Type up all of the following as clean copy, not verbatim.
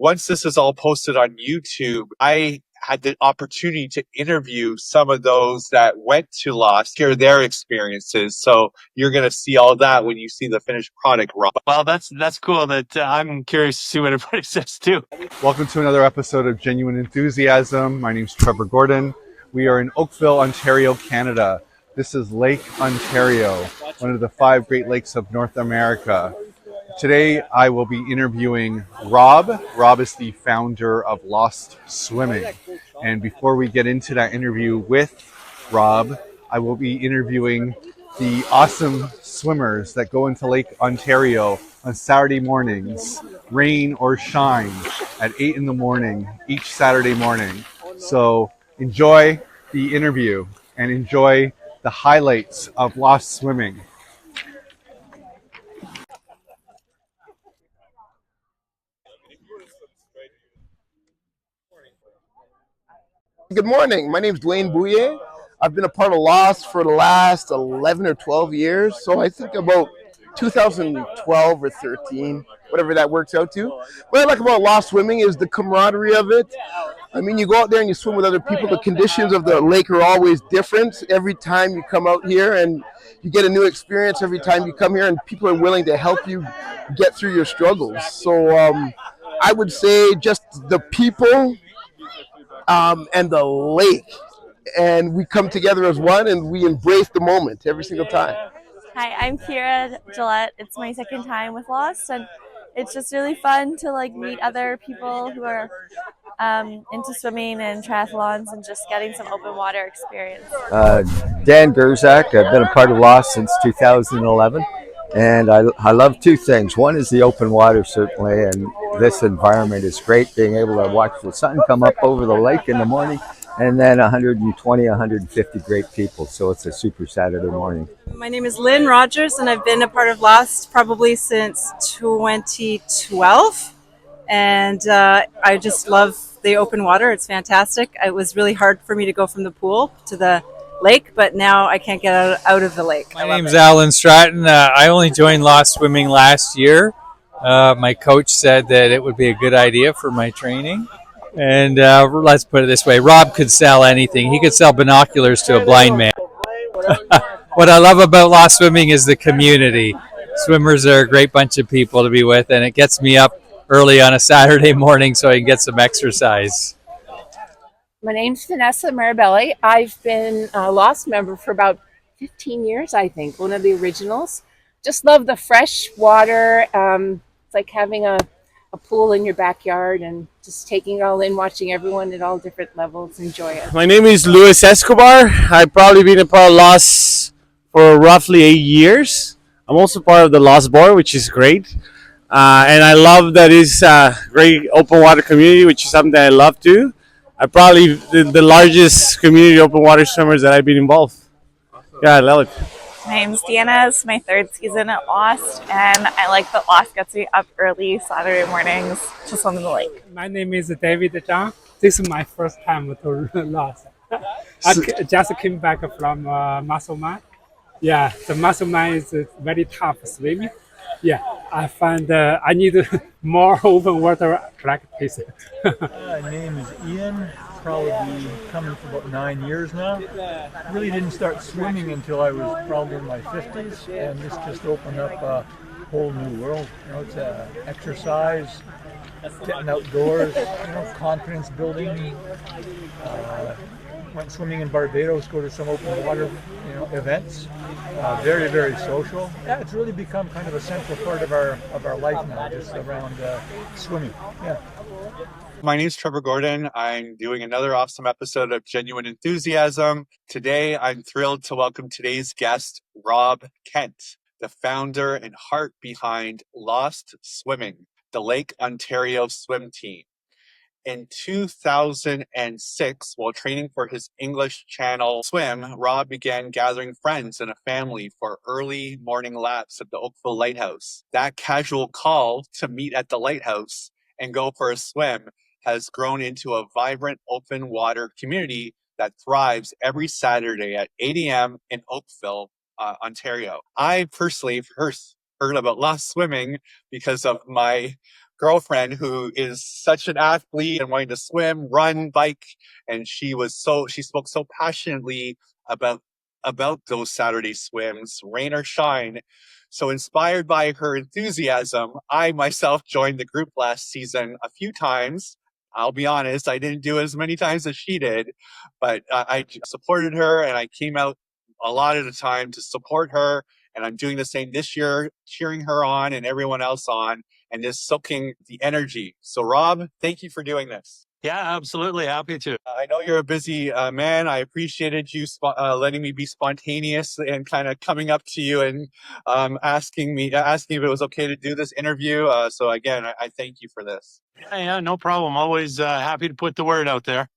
once this is all posted on YouTube, I had the opportunity to interview some of those that went to Lost, hear their experiences. So you're going to see all that when you see the finished product, Rob. Well, that's cool. That I'm curious to see what everybody says too. Welcome to another episode of Genuine Enthusiasm. My name's Trevor Gordon. We are in Oakville, Ontario, Canada. This is Lake Ontario, one of the 5 Great Lakes of North America. Today, I will be interviewing Rob. Rob is the founder of Lost Swimming. And before we get into that interview with Rob, I will be interviewing the awesome swimmers that go into Lake Ontario on Saturday mornings, rain or shine, at 8 in the morning, each Saturday morning. So enjoy the interview and enjoy the highlights of Lost Swimming. Good morning. My name is Dwayne Bouye. I've been a part of Lost for the last 11 or 12 years. So I think about 2012 or 13, whatever that works out to. What I like about Lost Swimming is the camaraderie of it. I mean, you go out there and you swim with other people. The conditions of the lake are always different every time you come out here, and you get a new experience every time you come here, and people are willing to help you get through your struggles. So I would say just the people and the lake, and we come together as one, and we embrace the moment every single time. Hi, I'm Kira Gillette. It's my second time with Lost, and it's just really fun to meet other people who are into swimming and triathlons and just getting some open water experience. Dan Gerzak. I've been a part of Lost since 2011, and I love 2 things. One is the open water, certainly, and this environment is great, being able to watch the sun come up over the lake in the morning, and then 120, 150 great people, so it's a super Saturday morning. My name is Lynn Rogers, and I've been a part of Lost probably since 2012, and I just love the open water. It's fantastic. It was really hard for me to go from the pool to the lake, but now I can't get out of the lake. My name's Alan Stratton. I only joined Lost Swimming last year. My coach said that it would be a good idea for my training. And let's put it this way, Rob could sell anything. He could sell binoculars to a blind man. What I love about Lost Swimming is the community. Swimmers are a great bunch of people to be with, and it gets me up early on a Saturday morning so I can get some exercise. My name's Vanessa Marabelli. I've been a Lost member for about 15 years, I think, one of the originals. Just love the fresh water. It's like having a pool in your backyard and just taking it all in, watching everyone at all different levels enjoy it. My name is Luis Escobar. I've probably been a part of Lost for roughly 8 years. I'm also part of the Lost Board, which is great. And I love that it's a great open water community, which is something that I love too. I'm probably the largest community open water swimmers that I've been involved. Yeah, I love it. My name's Deanna. It's my 3rd season at Lost, and I like that Lost gets me up early Saturday mornings to swim in the lake. My name is David Zhang. This is my first time to Lost. I just came back from Muscle Man. Yeah, the Muscle Man is very tough swimming. Yeah, I find I need more open water practice. My name is Ian. Probably coming for about 9 years now. Really didn't start swimming until I was probably in my 50s, and this just opened up a whole new world. You know, it's exercise, getting outdoors, confidence building. Went swimming in Barbados, go to some open water, events. Very, very social. Yeah, it's really become kind of a central part of our life now, just around swimming. Yeah. My name is Trevor Gordon. I'm doing another awesome episode of Genuine Enthusiasm. Today, I'm thrilled to welcome today's guest, Rob Kent, the founder and heart behind Lost Swimming, the Lake Ontario swim team. In 2006, while training for his English Channel swim, Rob began gathering friends and a family for early morning laps at the Oakville Lighthouse. That casual call to meet at the lighthouse and go for a swim has grown into a vibrant open water community that thrives every Saturday at 8 a.m. in Oakville, Ontario. I personally first heard about Lost Swimming because of my girlfriend who is such an athlete and wanting to swim, run, bike, and she spoke so passionately about those Saturday swims, rain or shine. So inspired by her enthusiasm, I myself joined the group last season a few times. I'll be honest, I didn't do it as many times as she did, but I supported her and I came out a lot of the time to support her. And I'm doing the same this year, cheering her on and everyone else on and just soaking the energy. So, Rob, thank you for doing this. Yeah, absolutely. Happy to. I know you're a busy man. I appreciated you letting me be spontaneous and kind of coming up to you and asking if it was okay to do this interview. So again, I thank you for this. Yeah, no problem. Always happy to put the word out there.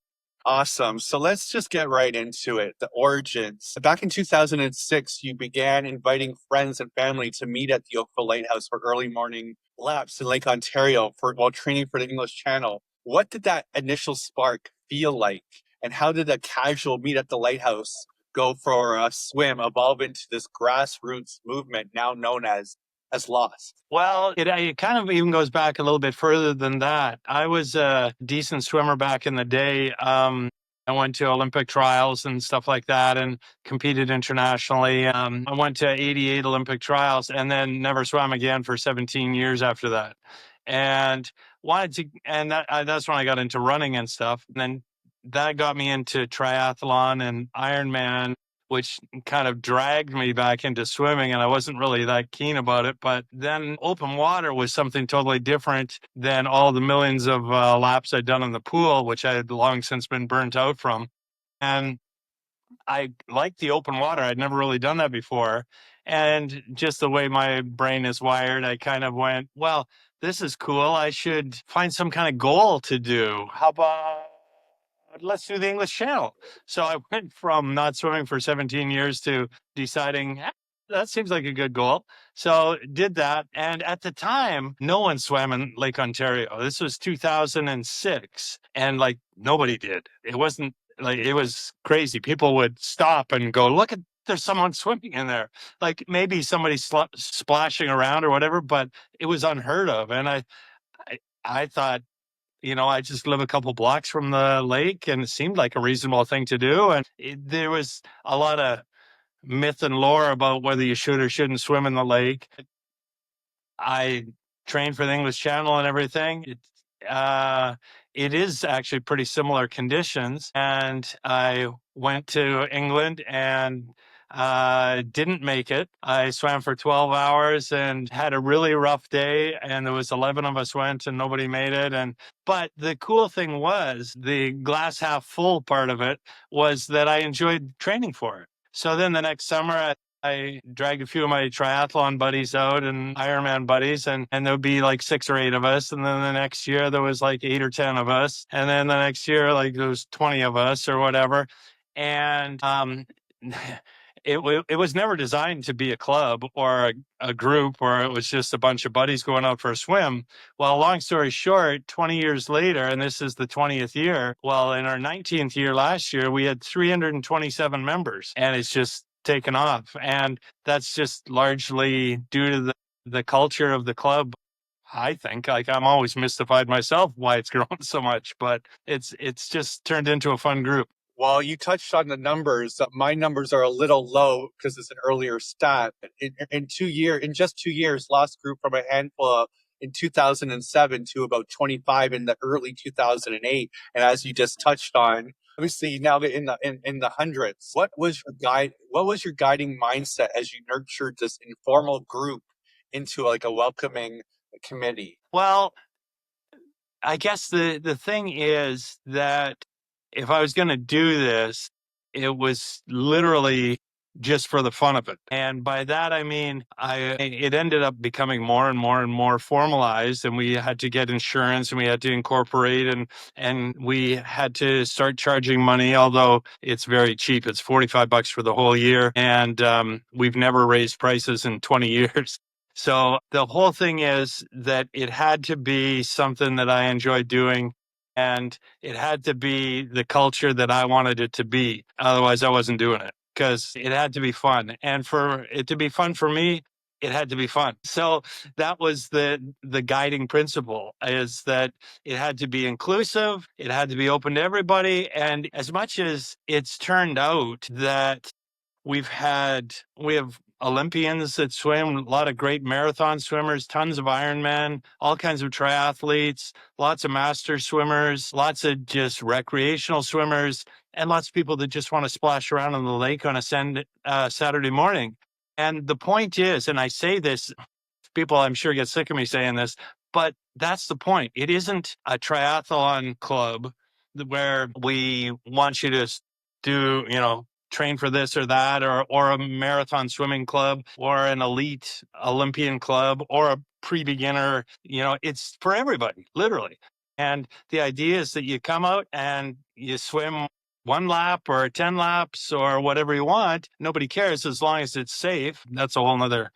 Awesome. So let's just get right into it. The origins. Back in 2006, you began inviting friends and family to meet at the Oakville Lighthouse for early morning laps in Lake Ontario while training for the English Channel. What did that initial spark feel like? And how did a casual meet at the lighthouse go for a swim evolve into this grassroots movement now known as Lost? Well, it kind of even goes back a little bit further than that. I was a decent swimmer back in the day. I went to Olympic trials and stuff like that and competed internationally. I went to 88 Olympic trials and then never swam again for 17 years after that. And that's when I got into running and stuff. And then that got me into triathlon and Ironman, which kind of dragged me back into swimming, and I wasn't really that keen about it. But then open water was something totally different than all the millions of laps I'd done in the pool, which I had long since been burnt out from. And I liked the open water. I'd never really done that before. And just the way my brain is wired, I kind of went, well, this is cool. I should find some kind of goal to do. How about let's do the English Channel? So I went from not swimming for 17 years to deciding that seems like a good goal. So did that. And at the time, no one swam in Lake Ontario. This was 2006. And like nobody did. It wasn't like, it was crazy. People would stop and go, look at, there's someone swimming in there. Like maybe somebody splashing around or whatever, but it was unheard of. And I thought, I just live a couple blocks from the lake and it seemed like a reasonable thing to do. And there was a lot of myth and lore about whether you should or shouldn't swim in the lake. I trained for the English Channel and everything. It is actually pretty similar conditions. And I went to England and didn't make it. I swam for 12 hours and had a really rough day. And there was 11 of us went and nobody made it. But the cool thing was the glass half full part of it was that I enjoyed training for it. So then the next summer, I dragged a few of my triathlon buddies out and Ironman buddies, and there would be like 6 or 8 of us. And then the next year there was like 8 or 10 of us. And then the next year, like there was 20 of us or whatever. And it was never designed to be a club or a group where it was just a bunch of buddies going out for a swim. Well, long story short, 20 years later, and this is the 20th year, well, in our 19th year last year, we had 327 members, and it's just taken off. And that's just largely due to the culture of the club. I think, like, I'm always mystified myself why it's grown so much, but it's just turned into a fun group. Well, you touched on the numbers. My numbers are a little low because it's an earlier stat. In just 2 years, Lost grew from a handful in 2007 to about 25 in the early 2008. And as you just touched on, obviously now in the hundreds. What was your guiding mindset as you nurtured this informal group into like a welcoming committee? Well, I guess the thing is that if I was going to do this, it was literally just for the fun of it. And by that, I mean, it ended up becoming more and more and more formalized, and we had to get insurance and we had to incorporate and we had to start charging money, although it's very cheap. It's $45 for the whole year. And we've never raised prices in 20 years. So the whole thing is that it had to be something that I enjoyed doing, and it had to be the culture that I wanted it to be. Otherwise, I wasn't doing it because it had to be fun. And for it to be fun for me, it had to be fun. So that was the guiding principle, is that it had to be inclusive, it had to be open to everybody. And as much as it's turned out that we have Olympians that swim, a lot of great marathon swimmers, tons of Ironman, all kinds of triathletes, lots of master swimmers, lots of just recreational swimmers, and lots of people that just want to splash around in the lake on a Saturday morning. And the point is, and I say this, people I'm sure get sick of me saying this, but that's the point. It isn't a triathlon club where we want you to do, train for this or that, or a marathon swimming club, or an elite Olympian club, or a pre-beginner. It's for everybody, literally. And the idea is that you come out and you swim 1 lap or 10 laps or whatever you want. Nobody cares as long as it's safe. That's a whole nother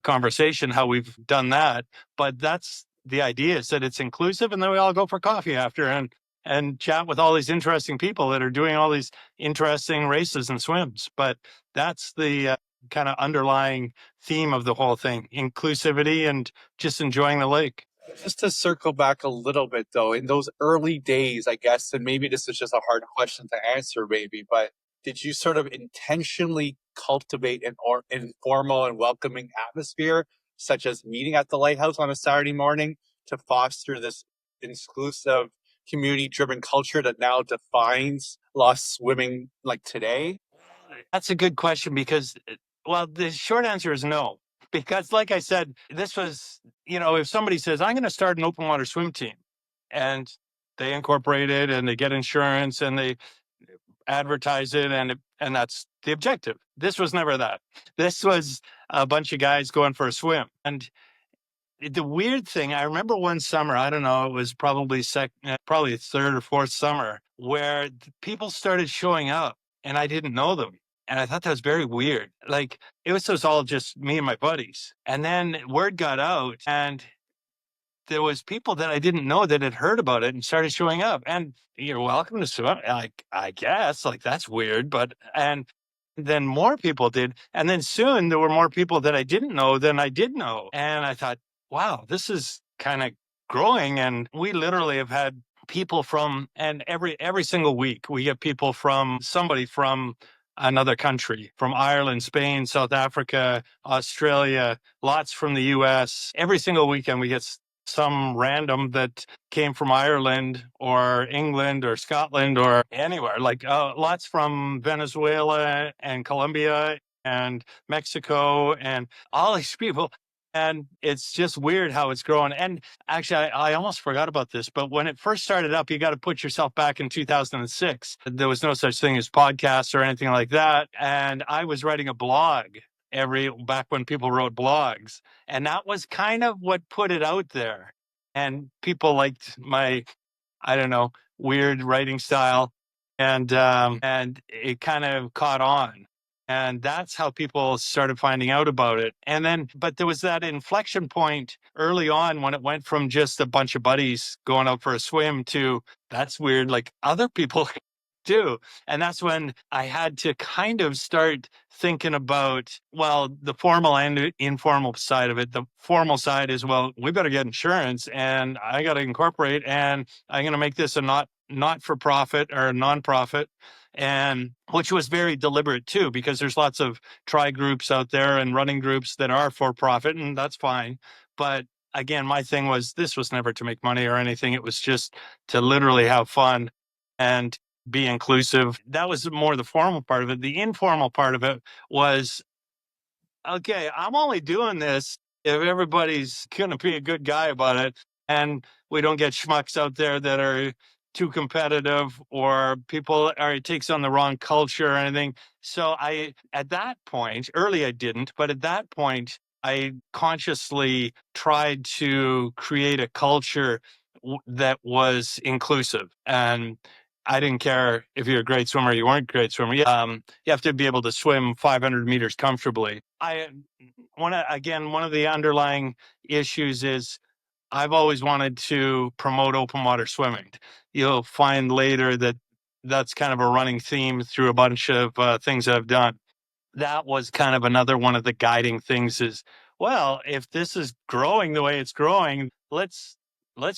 conversation how we've done that. But that's the idea, is that it's inclusive, and then we all go for coffee after and chat with all these interesting people that are doing all these interesting races and swims. But that's the kind of underlying theme of the whole thing: inclusivity and just enjoying the lake. Just to circle back a little bit, though, in those early days, I guess, and maybe this is just a hard question to answer, maybe, but did you sort of intentionally cultivate an informal and welcoming atmosphere, such as meeting at the lighthouse on a Saturday morning, to foster this inclusive, community-driven culture that now defines lost swimming like today? That's a good question, because, well, the short answer is no. Because, like I said, this was, if somebody says, I'm going to start an open water swim team, and they incorporate it and they get insurance and they advertise it, and that's the objective. This was never that. This was a bunch of guys going for a swim. And the weird thing, I remember one summer, I don't know, it was probably probably third or fourth summer, where people started showing up and I didn't know them. And I thought that was very weird. Like, it was all just me and my buddies. And then word got out, and there was people that I didn't know that had heard about it and started showing up. And you're welcome to swim. Like, I guess, like, that's weird. And then more people did. And then soon there were more people that I didn't know than I did know. And I thought, wow, this is kind of growing. And we literally have had people and every single week we get people somebody from another country, from Ireland, Spain, South Africa, Australia, lots from the US. Every single weekend we get some random that came from Ireland or England or Scotland or anywhere, like lots from Venezuela and Colombia and Mexico and all these people. And it's just weird how it's growing. And actually, I almost forgot about this, but when it first started up, you got to put yourself back in 2006. There was no such thing as podcasts or anything like that. And I was writing a blog back when people wrote blogs. And that was kind of what put it out there. And people liked my, I don't know, weird writing style. And it kind of caught on. And that's how people started finding out about it. And then, but there was that inflection point early on when it went from just a bunch of buddies going out for a swim to, that's weird, like other people too. And that's when I had to kind of start thinking about, well, the formal and informal side of it. The formal side is, well, we better get insurance, and I got to incorporate, and I'm going to make this a not for profit or a nonprofit, and which was very deliberate too, because there's lots of tri groups out there and running groups that are for profit, and that's fine. But again, my thing was, this was never to make money or anything. It was just to literally have fun and be inclusive. That was more the formal part of it. The informal part of it was, okay, I'm only doing this if everybody's going to be a good guy about it, and we don't get schmucks out there that are too competitive, or it takes on the wrong culture or anything. So at that point, early I didn't, but at that point, I consciously tried to create a culture that was inclusive. And I didn't care if you're a great swimmer, you weren't a great swimmer. You have to be able to swim 500 meters comfortably. One of the underlying issues is I've always wanted to promote open water swimming. You'll find later that that's kind of a running theme through a bunch of things that I've done. That was kind of another one of the guiding things is, well, if this is growing the way it's growing, let's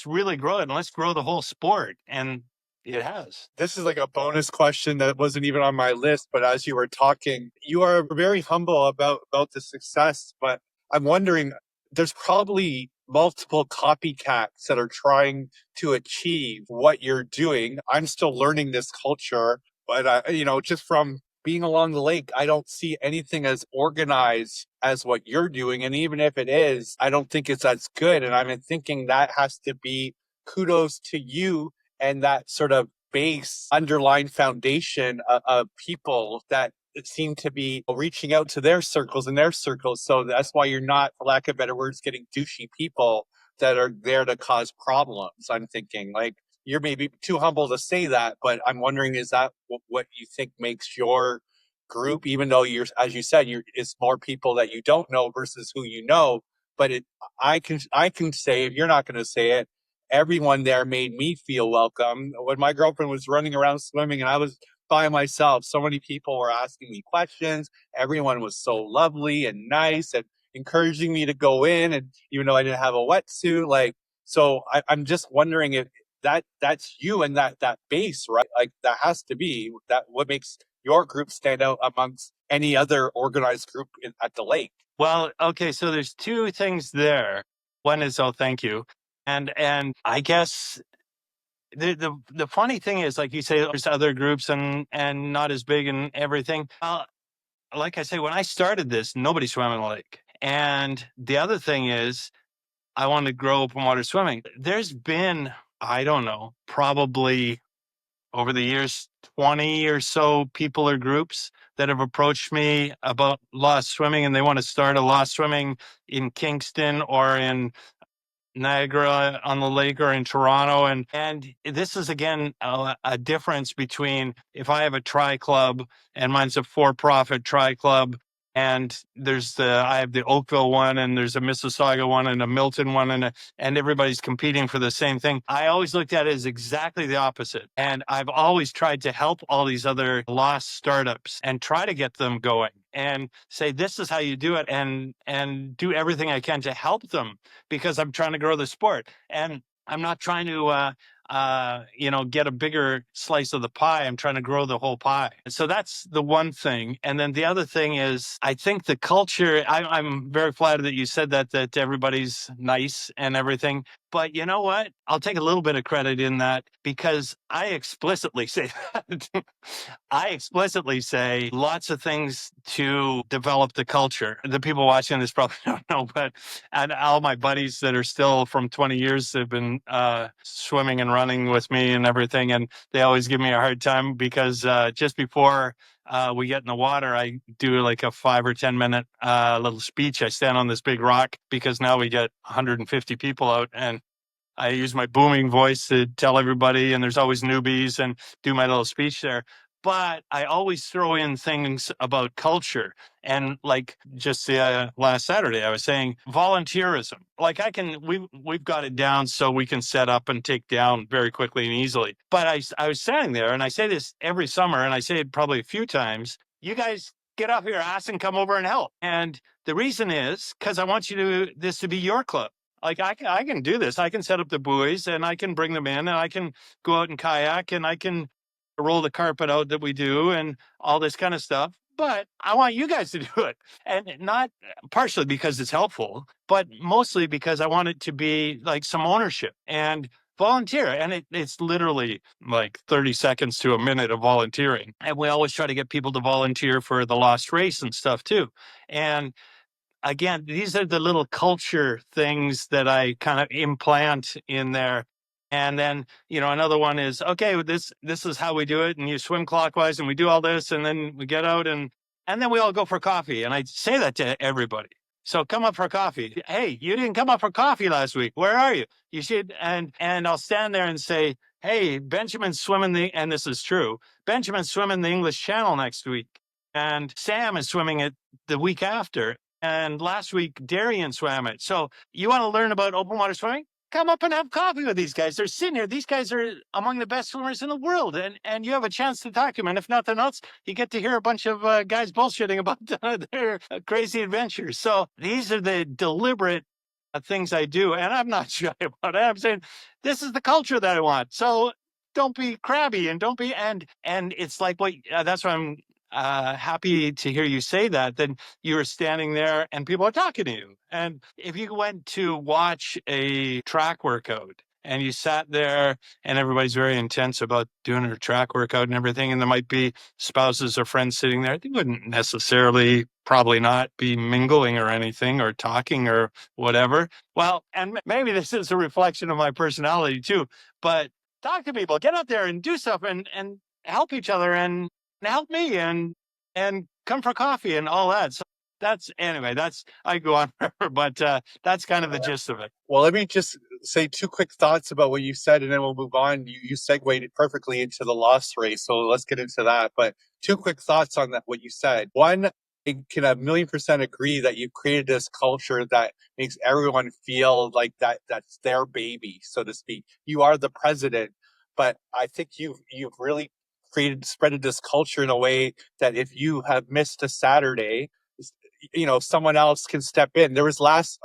really grow it and let's grow the whole sport. And it has. This is like a bonus question that wasn't even on my list, but as you were talking, you are very humble about the success. But I'm wondering, there's probably multiple copycats that are trying to achieve what you're doing. I'm still learning this culture, but just from being along the lake, I don't see anything as organized as what you're doing. And even if it is, I don't think it's as good. And I'm thinking that has to be kudos to you and that sort of base underlying foundation of people that seem to be reaching out to their circles and their circles. So that's why you're not, for lack of better words, getting douchey people that are there to cause problems. I'm thinking like you're maybe too humble to say that, but I'm wondering, is that what you think makes your group, even though you're, as you said, it's more people that you don't know versus who you know. But I can say, if you're not going to say it, everyone there made me feel welcome. When my girlfriend was running around swimming and I was by myself, so many people were asking me questions. Everyone was so lovely and nice and encouraging me to go in. And even though I didn't have a wetsuit, I'm just wondering if that's you and that base, right? Like that has to be that what makes your group stand out amongst any other organized group at the lake. Well, okay, so there's two things there. One is, oh, thank you. And I guess the funny thing is, like you say, there's other groups and not as big and everything. Like I say, when I started this, nobody swam in the lake. And the other thing is, I wanted to grow open water swimming. There's been, I don't know, probably over the years, 20 or so people or groups that have approached me about lost swimming, and they want to start a lost swimming in Kingston or in Niagara on the lake or in Toronto. And this is, again, a difference between if I have a tri club and mine's a for-profit tri club, and I have the Oakville one, and there's a Mississauga one, and a Milton one, and everybody's competing for the same thing. I always looked at it as exactly the opposite. And I've always tried to help all these other lost startups and try to get them going and say, this is how you do it, and do everything I can to help them, because I'm trying to grow the sport. And I'm not trying to get a bigger slice of the pie. I'm trying to grow the whole pie. So that's the one thing. And then the other thing is, I think the culture, I'm very flattered that you said that everybody's nice and everything. But you know what? I'll take a little bit of credit in that, because I explicitly say that. I explicitly say lots of things to develop the culture. The people watching this probably don't know, but and all my buddies that are still from 20 years have been swimming and running with me and everything. And they always give me a hard time because just before we get in the water, I do like a 5 or 10 minute little speech. I stand on this big rock because now we get 150 people out, and I use my booming voice to tell everybody, and there's always newbies, and do my little speech there. But I always throw in things about culture. And like just last Saturday, I was saying volunteerism. Like we've got it down so we can set up and take down very quickly and easily. But I was standing there, and I say this every summer, and I say it probably a few times. You guys get off your ass and come over and help. And the reason is because I want this to be your club. Like I can do this. I can set up the buoys, and I can bring them in, and I can go out and kayak, and I can roll the carpet out that we do and all this kind of stuff. But I want you guys to do it. And not partially because it's helpful, but mostly because I want it to be like some ownership and volunteer. And it's literally like 30 seconds to a minute of volunteering. And we always try to get people to volunteer for the Lost Race and stuff too. And again, these are the little culture things that I kind of implant in there. And then, another one is, okay, this is how we do it. And you swim clockwise, and we do all this, and then we get out and then we all go for coffee. And I say that to everybody. So come up for coffee. Hey, you didn't come up for coffee last week. Where are you? You should. And I'll stand there and say, hey, Benjamin's swimming and this is true, Benjamin's swimming the English Channel next week. And Sam is swimming it the week after. And last week, Darian swam it. So you want to learn about open water swimming? come up and have coffee with these guys. They're sitting here. These guys are among the best swimmers in the world. And you have a chance to talk to them. And if nothing else, you get to hear a bunch of guys bullshitting about their crazy adventures. So these are the deliberate things I do. And I'm not shy about it. I'm saying this is the culture that I want. So don't be crabby and don't be, and it's like, what, that's why I'm happy to hear you say that, then you were standing there and people are talking to you. And if you went to watch a track workout and you sat there and everybody's very intense about doing their track workout and everything, and there might be spouses or friends sitting there, they wouldn't necessarily, probably not, be mingling or anything or talking or whatever. Well, and maybe this is a reflection of my personality too, but talk to people, get out there and do stuff and help each other and help me and come for coffee and all that. So that's, anyway, that's, I go on forever, but that's kind of the gist of it. Well, let me just say two quick thoughts about what you said, and then we'll move on. You segued it perfectly into the lost race, so let's get into that. But two quick thoughts on that, what you said. One, I can 1,000,000% agree that you've created this culture that makes everyone feel like that's their baby, so to speak. You are the president, but I think you've really spreaded this culture in a way that if you have missed a Saturday, someone else can step in. There was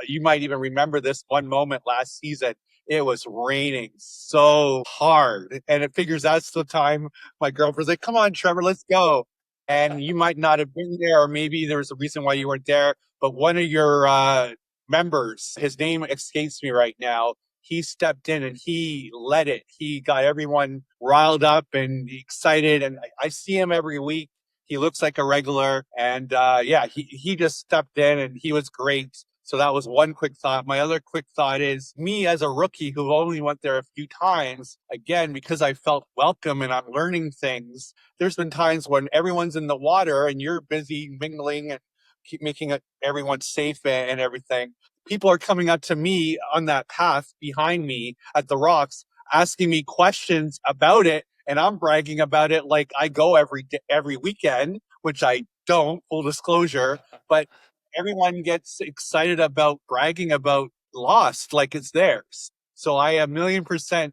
you might even remember this one moment last season. It was raining so hard, and it figures that's the time my girlfriend's like, come on, Trevor, let's go. And you might not have been there, or maybe there was a reason why you weren't there, but one of your members, his name escapes me right now, he stepped in and he led it. He got everyone riled up and excited, and I see him every week. He looks like a regular, and yeah, he just stepped in and he was great. So that was one quick thought. My other quick thought is me as a rookie who only went there a few times, again, because I felt welcome and I'm learning things. There's been times when everyone's in the water and you're busy mingling and keep making everyone safe and everything. People are coming up to me on that path behind me at the rocks, asking me questions about it. And I'm bragging about it like I go every weekend, which I don't, full disclosure. But everyone gets excited about bragging about Lost like it's theirs. So I 1,000,000%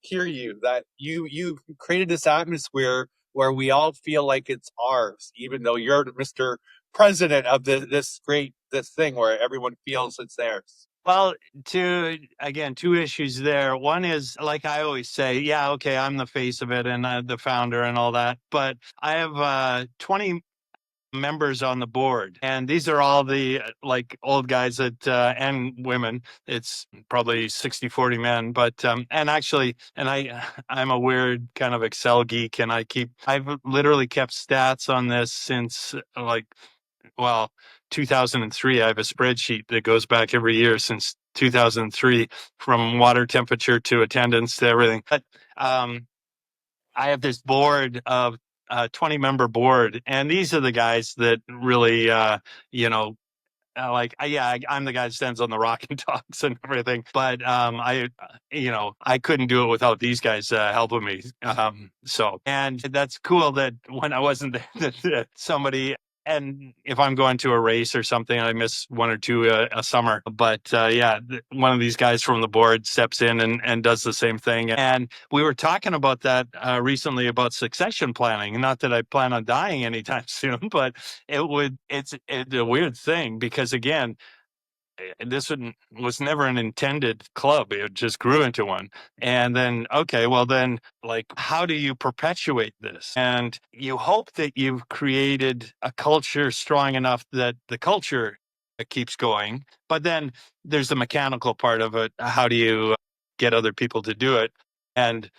hear you that you created this atmosphere where we all feel like it's ours, even though you're Mr. President of this thing where everyone feels it's theirs. Well, two issues there. One is, like I always say, yeah, okay, I'm the face of it and the founder and all that, but I have 20 members on the board, and these are all the like old guys that and women. It's probably 60-40 men, but and actually, and I'm a weird kind of Excel geek, and I've literally kept stats on this since like, well, 2003. I have a spreadsheet that goes back every year since 2003, from water temperature to attendance to everything. But I have this board of 20-member board, and these are the guys that really, I'm the guy that stands on the rock and talks and everything. But I couldn't do it without these guys helping me. And that's cool that when I wasn't there, that somebody. And if I'm going to a race or something, I miss one or two a summer. But one of these guys from the board steps in and does the same thing. And we were talking about that recently, about succession planning. Not that I plan on dying anytime soon, but it's a weird thing because, again, this was never an intended club. It just grew into one. And then, okay, well then, like, how do you perpetuate this? And you hope that you've created a culture strong enough that the culture keeps going. But then there's the mechanical part of it. How do you get other people to do it? And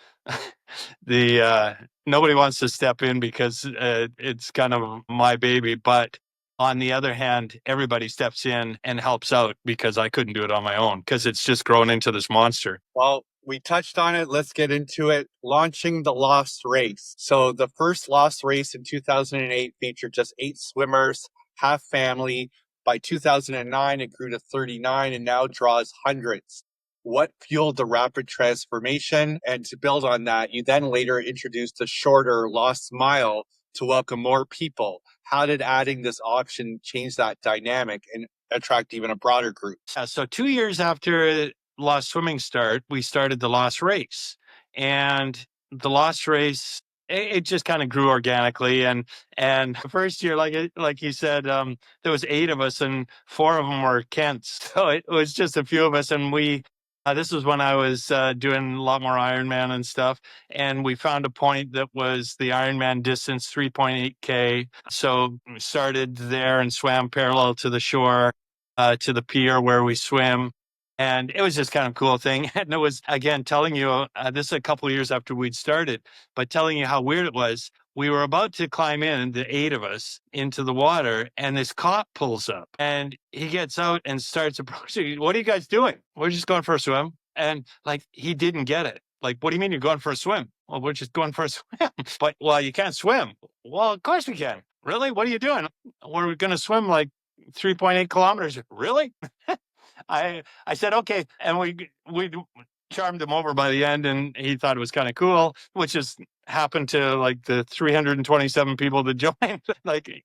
nobody wants to step in because it's kind of my baby, but on the other hand, everybody steps in and helps out because I couldn't do it on my own because it's just grown into this monster. Well, we touched on it. Let's get into it. Launching the Lost Race. So the first Lost Race in 2008 featured just 8 swimmers, half family. By 2009, it grew to 39 and now draws hundreds. What fueled the rapid transformation? And to build on that, you then later introduced a shorter Lost Mile to welcome more people. How did adding this option change that dynamic and attract even a broader group? So 2 years after Lost Swimming we started the Lost Race. And the Lost Race, it just kind of grew organically. And the first year, like you said, there was 8 of us, and 4 of them were Kents. So it was just a few of us, and this was when I was doing a lot more Ironman and stuff. And we found a point that was the Ironman distance, 3.8K. So we started there and swam parallel to the shore, to the pier where we swim. And it was just kind of a cool thing. And it was, again, telling you, this is a couple of years after we'd started, but telling you how weird it was. We were about to climb in, the 8 of us, into the water, and this cop pulls up and he gets out and starts approaching. What are you guys doing? We're just going for a swim. And like, he didn't get it. Like, what do you mean you're going for a swim? Well, we're just going for a swim. But, well, you can't swim. Well, of course we can. Really? What are you doing? We're going to swim like 3.8 kilometers. Really? I said, okay. And we charmed him over by the end, and he thought it was kind of cool, which just happened to like the 327 people that joined. Like,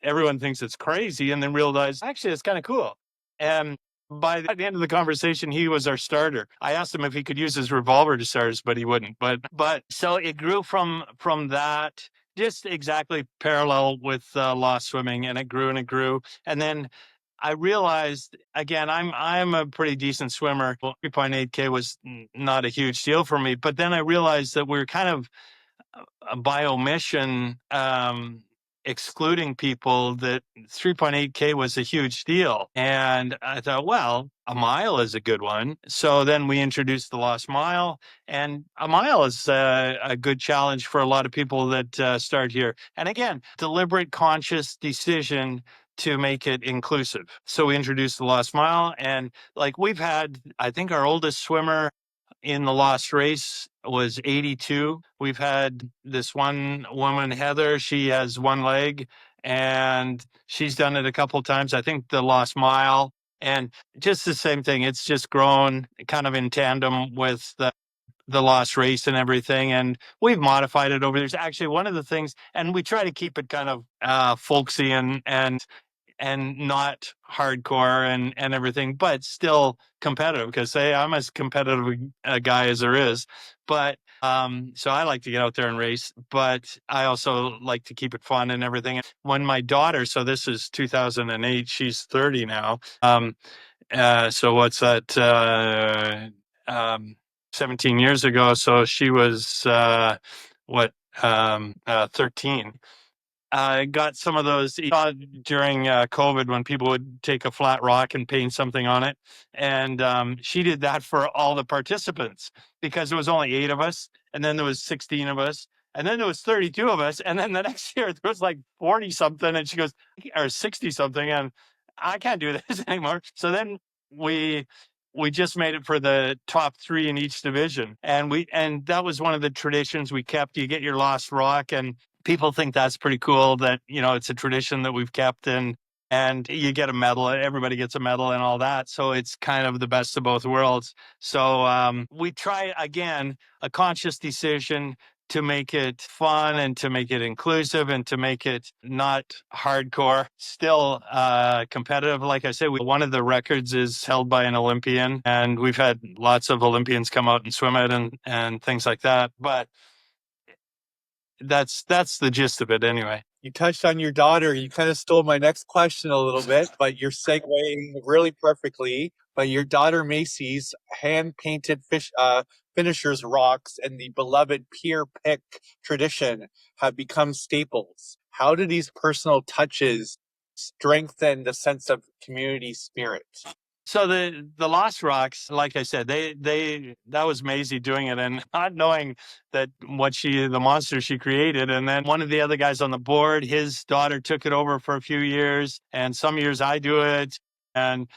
everyone thinks it's crazy, and then realize actually it's kind of cool. And by the end of the conversation, he was our starter. I asked him if he could use his revolver to start us, but he wouldn't. But so it grew from that, just exactly parallel with Lost Swimming, and it grew and it grew. And then I realized, again, I'm a pretty decent swimmer. Well, 3.8K was not a huge deal for me. But then I realized that we're kind of by omission excluding people, that 3.8K was a huge deal. And I thought, well, a mile is a good one. So then we introduced the Lost Mile, and a mile is a good challenge for a lot of people that start here. And again, deliberate, conscious decision to make it inclusive. So we introduced the Lost Mile, and like we've had, I think our oldest swimmer in the Lost Race was 82. We've had this one woman, Heather, she has one leg, and she's done it a couple of times. I think the Lost Mile, and just the same thing. It's just grown kind of in tandem with the Lost Race and everything. And we've modified it over. There's actually one of the things, and we try to keep it kind of folksy and not hardcore and everything, but still competitive, because hey, I'm as competitive a guy as there is. But so I like to get out there and race, but I also like to keep it fun and everything. When my daughter, so this is 2008, she's 30 now. So what's that? 17 years ago. So she was 13. I got some of those during COVID, when people would take a flat rock and paint something on it. And she did that for all the participants, because there was only 8 of us. And then there was 16 of us. And then there was 32 of us. And then the next year there was like 40 something. And she goes, or 60 something. And I can't do this anymore. So then we just made it for the top 3 in each division. And that was one of the traditions we kept. You get your Lost Rock, and people think that's pretty cool, that, it's a tradition that we've kept, and you get a medal, everybody gets a medal and all that. So it's kind of the best of both worlds. So we try, again, a conscious decision to make it fun and to make it inclusive and to make it not hardcore, still competitive. Like I say, one of the records is held by an Olympian, and we've had lots of Olympians come out and swim it and things like that. But that's the gist of it anyway. You touched on your daughter. You kind of stole my next question a little bit, but you're segueing really perfectly. But your daughter Macy's hand-painted finishers rocks and the beloved pier pick tradition have become staples. How do these personal touches strengthen the sense of community spirit? So the Lost Rocks, like I said, that was Maisie doing it, and not knowing that the monster she created. And then one of the other guys on the board, his daughter took it over for a few years, and some years I do it. And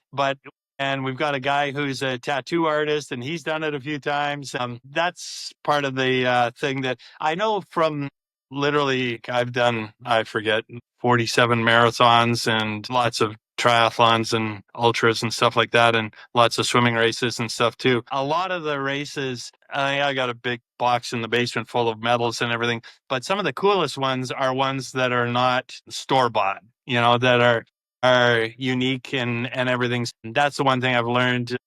we've got a guy who's a tattoo artist, and he's done it a few times. That's part of the thing that I know from. Literally, I've done, I forget, 47 marathons and lots of triathlons and ultras and stuff like that, and lots of swimming races and stuff too. A lot of the races, I got a big box in the basement full of medals and everything, but some of the coolest ones are ones that are not store-bought, that are unique and everything. That's the one thing I've learned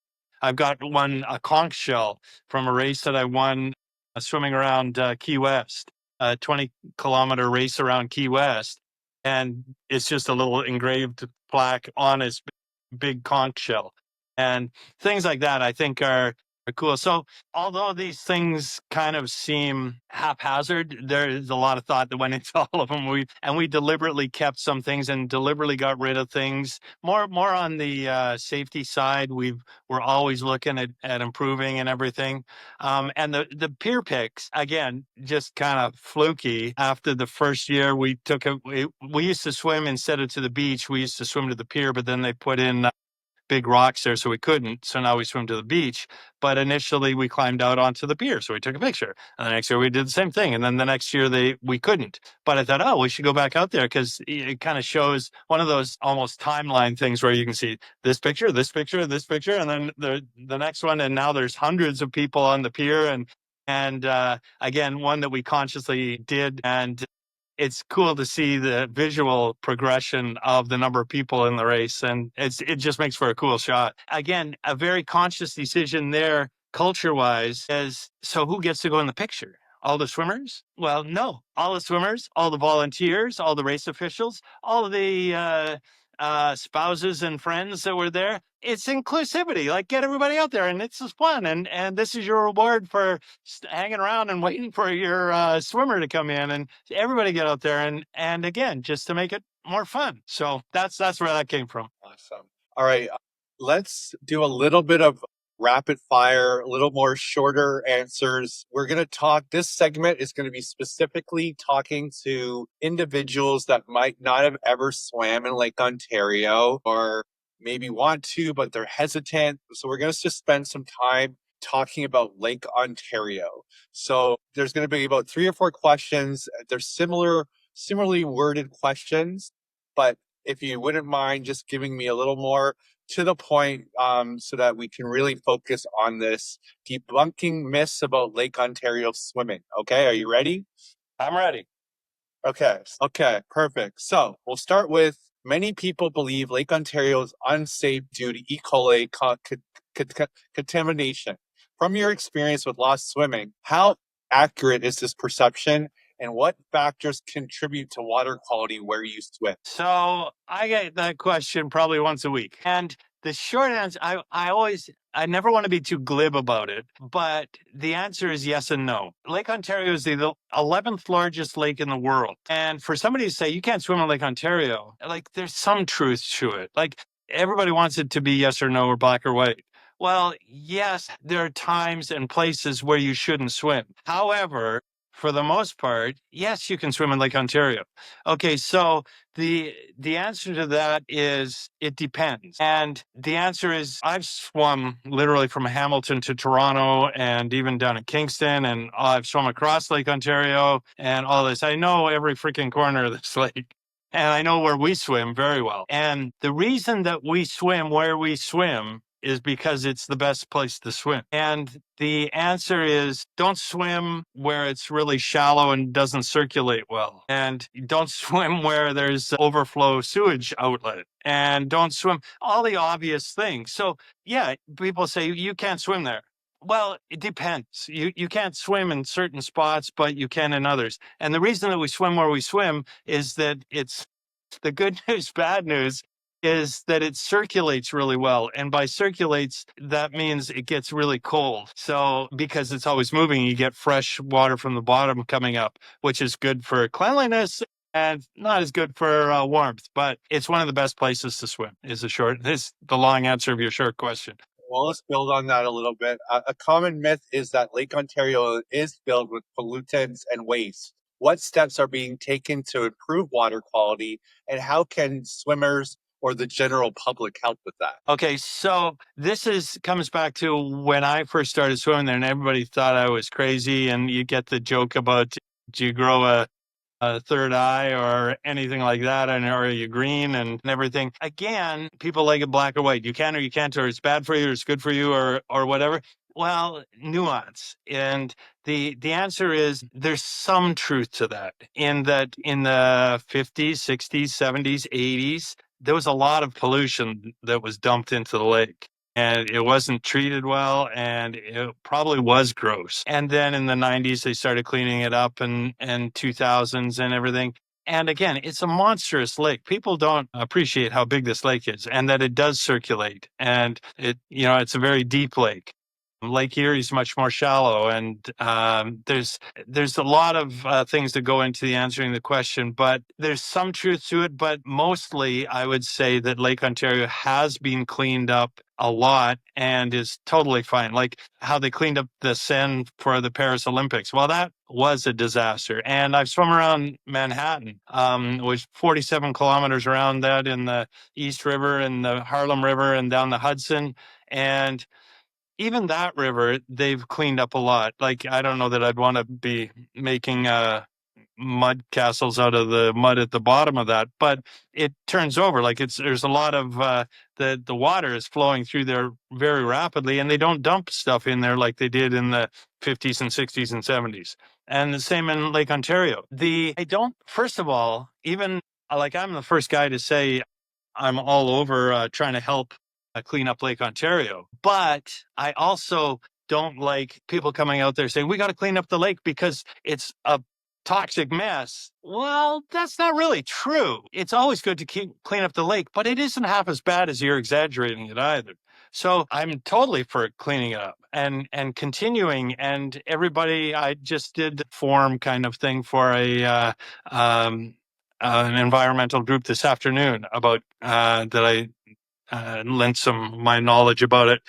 I've got one, a conch shell from a race that I won swimming around Key West, a 20-kilometer race around Key West. And it's just a little engraved plaque on his big conch shell. And things like that, I think, are cool. So although these things kind of seem haphazard, there's a lot of thought that went into all of them. We deliberately kept some things and deliberately got rid of things. More on the safety side, we're always looking at improving and everything. And the pier picks, again, just kind of fluky. After the first year, we used to swim instead of to the beach. We used to swim to the pier, but then they put in big rocks there, so we couldn't. So now we swim to the beach. But initially, we climbed out onto the pier, so we took a picture. And the next year, we did the same thing. And then the next year, we couldn't. But I thought, oh, we should go back out there because it kind of shows one of those almost timeline things where you can see this picture, this picture, this picture, and then the next one. And now there's hundreds of people on the pier, and again, one that we consciously did, and it's cool to see the visual progression of the number of people in the race, and it just makes for a cool shot. Again, a very conscious decision there, culture-wise, is so who gets to go in the picture? All the swimmers? Well, no. All the swimmers, all the volunteers, all the race officials, all of the spouses and friends that were there. It's inclusivity. Like, get everybody out there, and it's just fun. And this is your reward for hanging around and waiting for your swimmer to come in. And everybody get out there, and again, just to make it more fun. So that's where that came from. Awesome. All right, let's do a little bit of rapid fire, a little more shorter answers. We're going to talk, this segment is going to be specifically talking to individuals that might not have ever swam in Lake Ontario or maybe want to, but they're hesitant. So we're going to just spend some time talking about Lake Ontario. So there's going to be about 3 or 4 questions. They're similarly worded questions, but if you wouldn't mind just giving me a little more to the point so that we can really focus on this debunking myths about Lake Ontario swimming. Okay, are you ready? I'm ready. Okay, perfect. So we'll start with many people believe Lake Ontario is unsafe due to E. coli contamination. From your experience with lost swimming, how accurate is this perception? And what factors contribute to water quality where you swim? So I get that question probably once a week. And the short answer, I never want to be too glib about it, but the answer is yes and no. Lake Ontario is the 11th largest lake in the world. And for somebody to say you can't swim in Lake Ontario, like there's some truth to it. Like everybody wants it to be yes or no or black or white. Well, yes, there are times and places where you shouldn't swim. However, for the most part, yes, you can swim in Lake Ontario. Okay, so the answer to that is it depends. And the answer is I've swum literally from Hamilton to Toronto and even down in Kingston, and I've swum across Lake Ontario and all this. I know every freaking corner of this lake. And I know where we swim very well. And the reason that we swim where we swim is because it's the best place to swim. And the answer is don't swim where it's really shallow and doesn't circulate well. And don't swim where there's overflow sewage outlet. And don't swim all the obvious things. So yeah, people say you can't swim there. Well, it depends. You can't swim in certain spots, but you can in others. And the reason that we swim where we swim is that it's the good news, bad news is that it circulates really well. And by circulates, that means it gets really cold. So because it's always moving, you get fresh water from the bottom coming up, which is good for cleanliness and not as good for warmth. But it's one of the best places to swim is the long answer of your short question. Well, let's build on that a little bit. A common myth is that Lake Ontario is filled with pollutants and waste. What steps are being taken to improve water quality, and how can swimmers or the general public help with that? Okay, so this comes back to when I first started swimming there, and everybody thought I was crazy, and you get the joke about do you grow a third eye or anything like that, and or are you green and everything. Again, people like it black or white. You can or you can't, or it's bad for you, or it's good for you, or whatever. Well, nuance. And the answer is there's some truth to that. In the 50s, 60s, 70s, 80s, there was a lot of pollution that was dumped into the lake. and it wasn't treated well, and it probably was gross. And then in the 90s, they started cleaning it up, and 2000s and everything. And again, it's a monstrous lake. People don't appreciate how big this lake is and that it does circulate. And it's a very deep lake. Lake Erie is much more shallow, and there's a lot of things that go into the answering the question, but there's some truth to it. But mostly, I would say that Lake Ontario has been cleaned up a lot and is totally fine. Like how they cleaned up the Seine for the Paris Olympics. Well, that was a disaster. And I've swum around Manhattan, which 47 kilometers around that in the East River and the Harlem River and down the Hudson. And even that river, they've cleaned up a lot. Like, I don't know that I'd want to be making mud castles out of the mud at the bottom of that, but it turns over. Like there's a lot of the water is flowing through there very rapidly, and they don't dump stuff in there like they did in the 50s and 60s and 70s. And the same in Lake Ontario. First of all, even like I'm the first guy to say I'm all over trying to help clean up Lake Ontario. But I also don't like people coming out there saying, we got to clean up the lake because it's a toxic mess. Well, that's not really true. It's always good to clean up the lake, but it isn't half as bad as you're exaggerating it either. So I'm totally for cleaning it up and continuing. And everybody, I just did form kind of thing for an environmental group this afternoon about that I lent some my knowledge about it.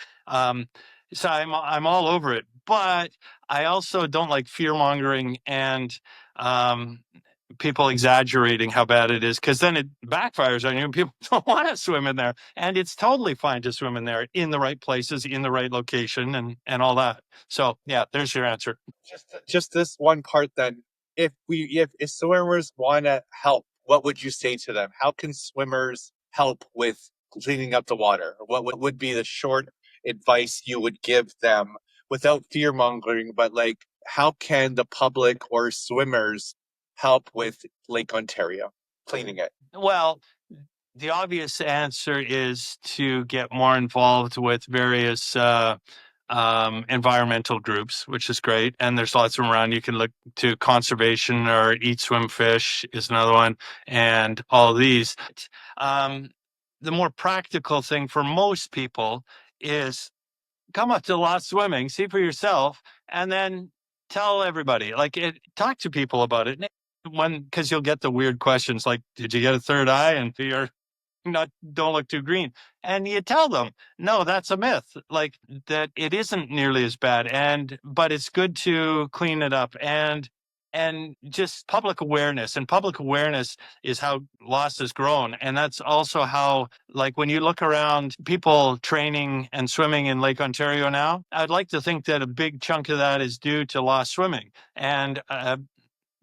So I'm all over it, but I also don't like fear mongering and people exaggerating how bad it is, because then it backfires on you and people don't want to swim in there. And it's totally fine to swim in there in the right places, in the right location, and all that. So yeah, there's your answer. Just this one part then. If swimmers want to help, what would you say to them? How can swimmers help with cleaning up the water? What would be the short advice you would give them without fear mongering, but like how can the public or swimmers help with Lake Ontario cleaning it? Well, the obvious answer is to get more involved with various environmental groups, which is great. And there's lots of them around. You can look to conservation or Eat, Swim, Fish is another one, and all these. The more practical thing for most people is come up to Lost Swimming, see for yourself, and then tell everybody. Talk to people about it. Because you'll get the weird questions like, "Did you get a third eye?" and you're don't look too green. And you tell them, no, that's a myth. Like that it isn't nearly as bad. But it's good to clean it up and just public awareness. And public awareness is how Lost has grown. And that's also how, like, when you look around people training and swimming in Lake Ontario now, I'd like to think that a big chunk of that is due to Lost Swimming. And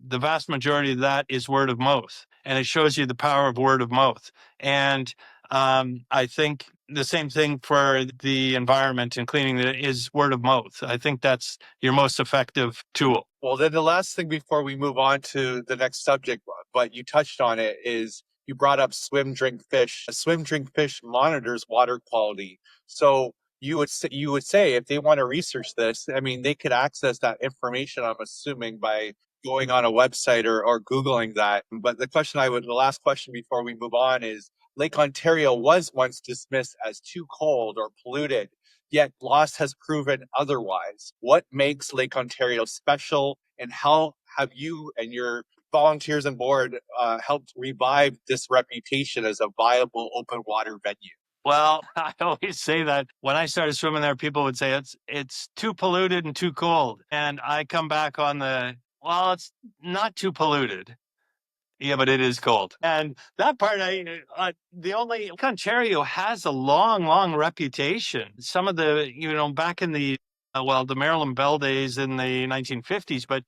the vast majority of that is word of mouth, and it shows you the power of word of mouth. And I think the same thing for the environment and cleaning it is word of mouth. I think that's your most effective tool. Well, then the last thing before we move on to the next subject, but you touched on it, is you brought up Swim Drink Fish. Swim Drink Fish monitors water quality. So you would say if they want to research this, I mean, they could access that information, I'm assuming, by going on a website or Googling that. But the last question before we move on is, Lake Ontario was once dismissed as too cold or polluted, yet Lost has proven otherwise. What makes Lake Ontario special, and how have you and your volunteers and board helped revive this reputation as a viable open water venue? Well, I always say that when I started swimming there, people would say it's too polluted and too cold. And I come back on it's not too polluted. Yeah, but it is cold. And that part, Ontario has a long, long reputation. Some of the, back in the Marilyn Bell days in the 1950s, but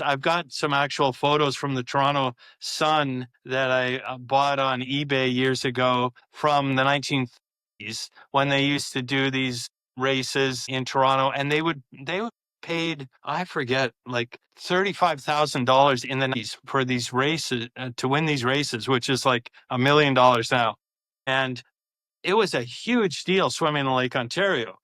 I've got some actual photos from the Toronto Sun that I bought on eBay years ago from the 1930s when they used to do these races in Toronto, and they would paid, I forget, like $35,000 in the 90s for these races to win these races, which is like $1 million now. And it was a huge deal swimming in Lake Ontario.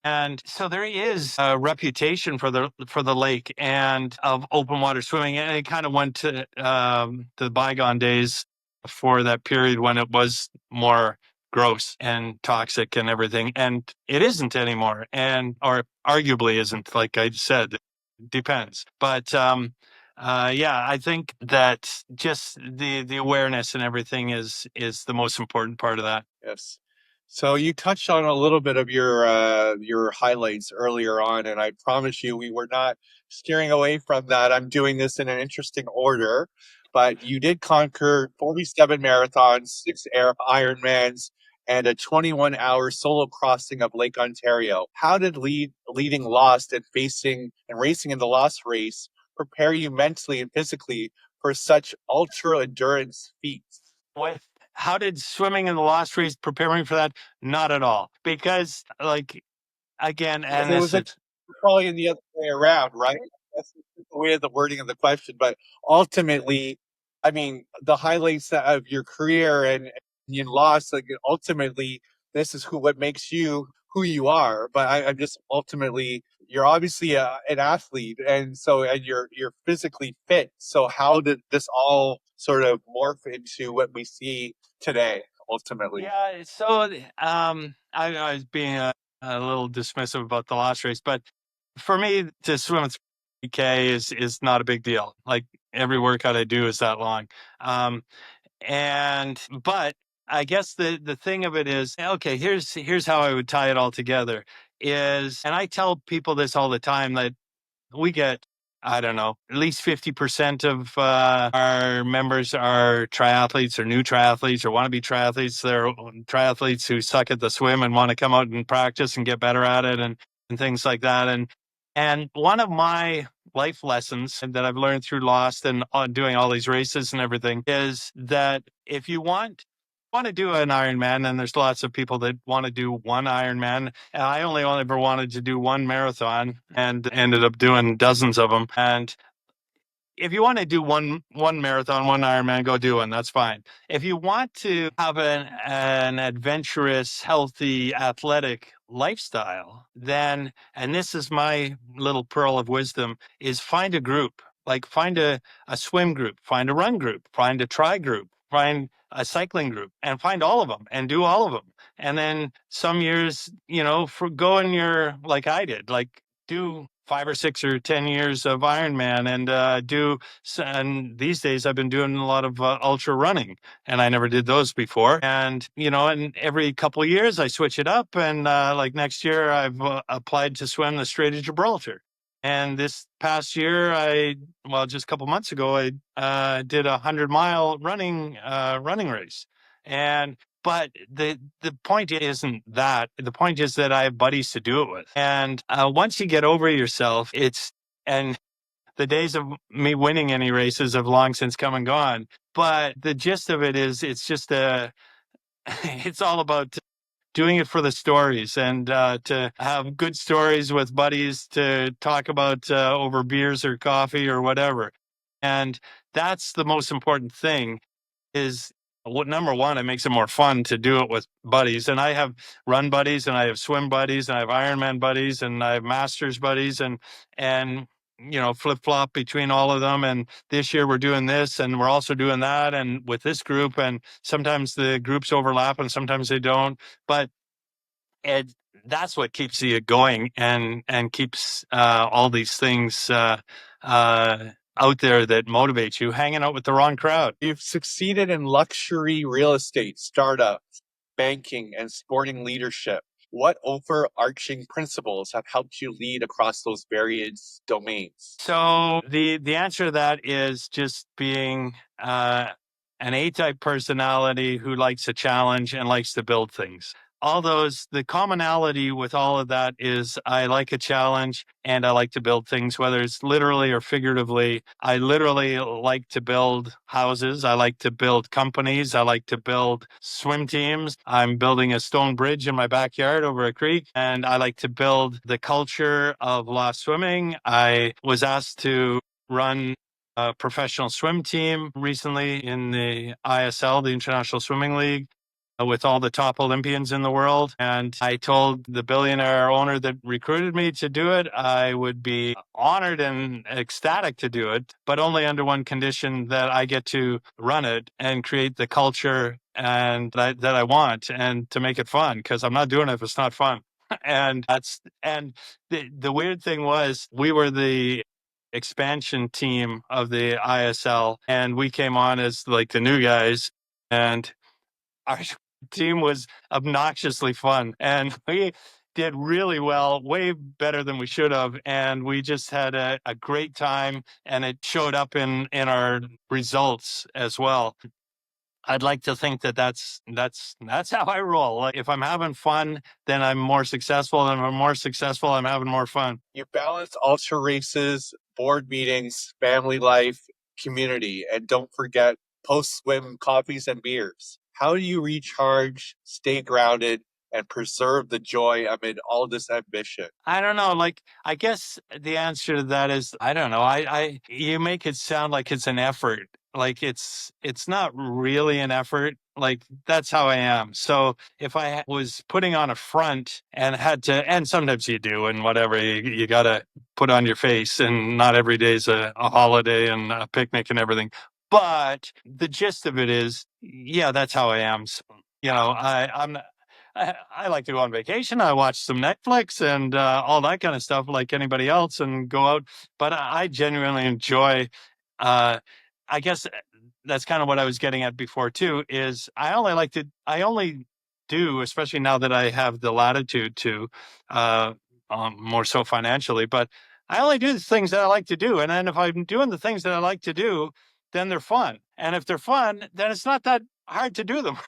And so there is a reputation for the lake and of open water swimming, and it kind of went to the bygone days for that period when it was more gross and toxic and everything, and it isn't anymore, and or arguably isn't. Like I said, it depends, but yeah, I think that just the awareness and everything is the most important part of that. Yes. So you touched on a little bit of your highlights earlier on, and I promise you we were not steering away from that. I'm doing this in an interesting order, but you did conquer 47 marathons, 6 Ironmans, and a 21-hour solo crossing of Lake Ontario. How did leading Lost and facing and racing in the Lost race prepare you mentally and physically for such ultra endurance feats? With how did swimming in the Lost Race prepare me for that? Not at all, because like again, If and it this was a is probably in the other way around, right? That's the way of the wording of the question. But ultimately, I mean, the highlights of your career and you lost, like ultimately, this is what makes you who you are. But I'm just ultimately, you're obviously an athlete, and so and you're physically fit. So how did this all sort of morph into what we see today? Ultimately, yeah. So I was being a little dismissive about the Lost Race, but for me to swim 3K is not a big deal. Like every workout I do is that long. Um, and but I guess the thing of it is, okay, here's how I would tie it all together is, and I tell people this all the time, that we get, I don't know, at least 50% of our members are triathletes or new triathletes or want to be triathletes. They're triathletes who suck at the swim and want to come out and practice and get better at it and things like that. And one of my life lessons that I've learned through Lost and doing all these races and everything is that if you want to do an Ironman, and there's lots of people that want to do one Ironman. And I only ever wanted to do one marathon and ended up doing dozens of them. And if you want to do one marathon, one Ironman, go do one. That's fine. If you want to have an adventurous, healthy, athletic lifestyle, then, and this is my little pearl of wisdom, is find a group. Like find a swim group, find a run group, find a tri group, find a cycling group, and find all of them and do all of them. And then some years, for go in your, like I did, like do 5 or 6 or 10 years of Ironman and these days I've been doing a lot of ultra running, and I never did those before. And, and every couple of years I switch it up. And like next year I've applied to swim the Strait of Gibraltar. And this past year, just a couple months ago, I did a 100-mile running race. But the point isn't that. The point is that I have buddies to do it with. And once you get over yourself, and the days of me winning any races have long since come and gone. But the gist of it is, it's all about doing it for the stories and to have good stories with buddies to talk about over beers or coffee or whatever. And that's the most important thing is number one, it makes it more fun to do it with buddies. And I have run buddies and I have swim buddies and I have Ironman buddies and I have masters buddies and flip flop between all of them. And this year we're doing this and we're also doing that. And with this group, and sometimes the groups overlap and sometimes they don't, but that's what keeps you going and keeps all these things out there that motivates you, hanging out with the wrong crowd. You've succeeded in luxury real estate, startups, banking, and sporting leadership. What overarching principles have helped you lead across those various domains? So the answer to that is just being an A-type personality who likes a challenge and likes to build things. The commonality with all of that is I like a challenge and I like to build things, whether it's literally or figuratively. I literally like to build houses. I like to build companies. I like to build swim teams. I'm building a stone bridge in my backyard over a creek, and I like to build the culture of Lost Swimming. I was asked to run a professional swim team recently in the ISL, the International Swimming League. with all the top Olympians in the world. And I told the billionaire owner that recruited me to do it, I would be honored and ecstatic to do it, but only under one condition, that I get to run it and create the culture and that I want, and to make it fun, because I'm not doing it if it's not fun. And the weird thing was, we were the expansion team of the ISL, and we came on as like the new guys, and our team was obnoxiously fun, and we did really well, way better than we should have, and we just had a great time, and it showed up in our results as well. I'd like to think that that's how I roll. Like, if I'm having fun, then I'm more successful, and if I'm more successful, I'm having more fun. You balance ultra races, board meetings, family life, community, and don't forget post-swim coffees and beers. How do you recharge, stay grounded, and preserve the joy amid all this ambition? I don't know. Like, I guess the answer to that is, I don't know. You make it sound like it's an effort. Like, it's not really an effort. Like, that's how I am. So if I was putting on a front and had to, and sometimes you do, and whatever, you got to put on your face, and not every day's a holiday and a picnic and everything. But the gist of it is, yeah, that's how I am. So, I'm not, I like to go on vacation. I watch some Netflix and all that kind of stuff, like anybody else, and go out. But I genuinely enjoy. Uh, I guess that's kind of what I was getting at before too. Is I only do, especially now that I have the latitude to, uh, more so financially. But I only do the things that I like to do, and then if I'm doing the things that I like to do, then they're fun. And if they're fun, then it's not that hard to do them.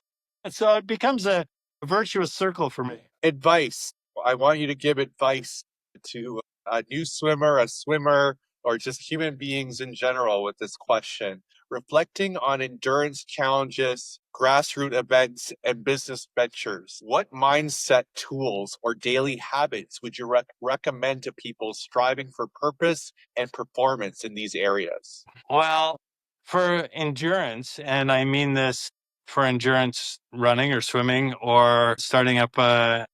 And so it becomes a virtuous circle for me. Advice. I want you to give advice to a new swimmer, a swimmer, or just human beings in general with this question. Reflecting on endurance challenges, grassroots events, and business ventures, what mindset tools or daily habits would you recommend to people striving for purpose and performance in these areas? Well, for endurance, and I mean this for endurance running or swimming or starting up a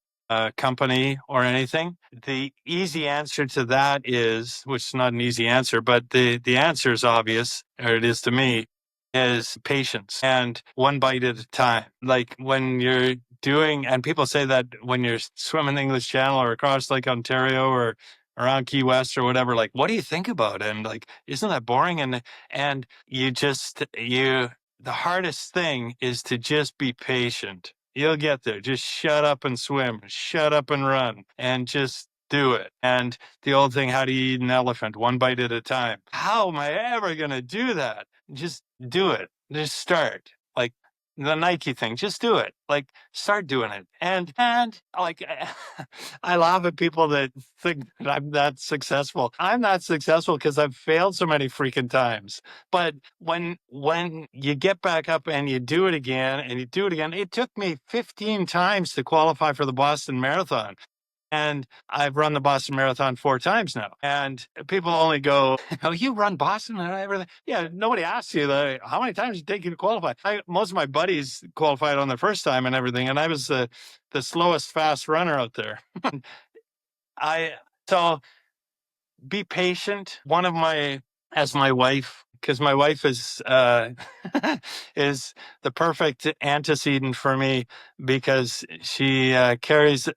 company or anything, the easy answer to that is, which is not an easy answer, but the answer is obvious, or it is to me, is patience, and one bite at a time. Like, when you're doing, and people say that when you're swimming the English Channel or across Lake Ontario or around Key West or whatever, like, what do you think about? And like, isn't that boring? And the hardest thing is to just be patient. You'll get there. Just shut up and swim, shut up and run, and just do it. And the old thing, how do you eat an elephant? One bite at a time. How am I ever going to do that? Just do it. Just start. Like the Nike thing, just do it. Like, start doing it. And like, I laugh at people that think that I'm that successful. I'm not successful because I've failed so many freaking times. But when you get back up and you do it again and you do it again, it took me 15 times to qualify for the Boston Marathon. And I've run the Boston Marathon 4 times now. And people only go, "Oh, you run Boston and everything?" Yeah, nobody asks you how many times did it take you to qualify. Most of my buddies qualified on the first time and everything, and I was the slowest fast runner out there. I so be patient. As my wife, because my wife is is the perfect antecedent for me, because she carries.